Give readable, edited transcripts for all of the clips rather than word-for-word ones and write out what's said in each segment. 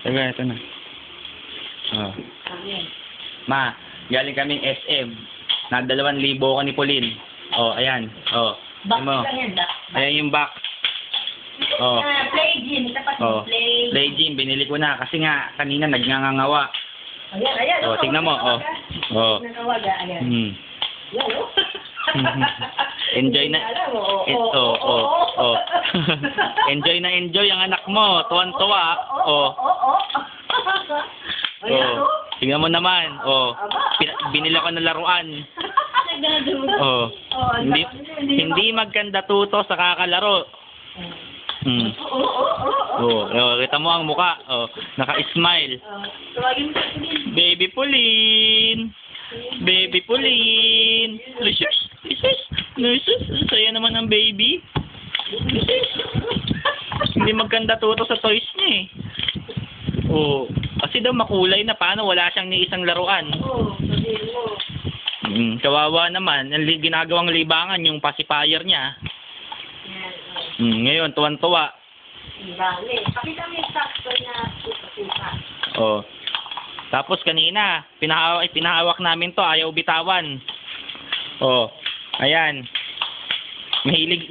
Taga, ito na. Oh. Ma, galing kaming SM. Na 2,000 ko ni Pauline. Oh, ayan. Oh. Box Mo. lang yan, box. Ayan yung box. Oh. Play gym. Tapat Oh. mo, play. Play gym, binili ko na. Kasi nga, kanina nagngangawa. Ayan, ayan. Oh, tignan mo. Oh. Oh. Nanawaga, ayan. Hmm. Yan, oh. Enjoy na. Alam mo, Oh, oh, oh. Enjoy na enjoy ang anak mo. Tuwan-tuwa. Oh. Ayan, Oh. Tingnan mo naman. Oh. Binili ko ng laruan. Oh. Hindi magkanda tuto sa kakalaro. Hmm. Oh, kita mo ang muka. Oh, naka-smile. Tawagin mo sa Baby Pauline. Baby Pauline. Lusus. Lusus. Lusus. Saya naman ang baby. Lusus. Hindi magkanda tuto sa toys niya eh. Oh, kasi daw makulay na paano wala siyang ni isang laruan. Oo, sabihin mo. Kawawa naman. Ang ginagawang libangan yung pacifier niya. Ngayon, tuwan-tuwa. Bale. Pakita mo yung sakto na suka-suka. Oh. Tapos kanina, pinahawak namin to, ayaw bitawan. Oh. Ayan.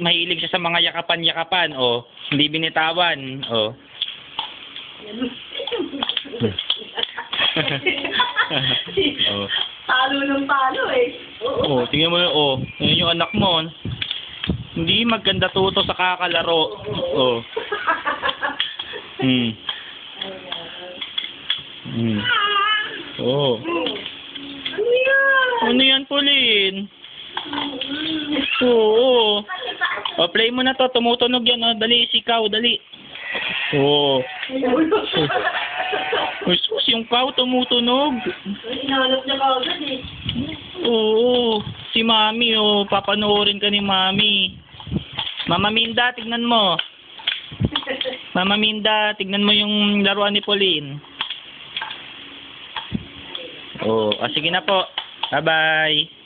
Mahilig siya sa mga yakapan-yakapan. Oh. Hindi binitawan. Oh. Oh. Palo ng palo eh. Oh, tingnan mo yun. Oh. Yun yung anak mo. Hindi maganda tuto sa kakalaro. Oh. Hmm. Hmm. Oh. Ano yan? Ano yan, Pauline? Oo. Oh, play mo na to. Tumutunog yan. Oh. Dali, sikaw. Dali. Oo. Sus, yung cow tumutunog. Inahanap niya ka agad eh. Oo. Si Mami, oh. Papanoorin ka ni Mami. Mama Minda, tignan mo. Mama Minda, tignan mo yung laruan ni Pauline. Oh, sige na po. Bye-bye.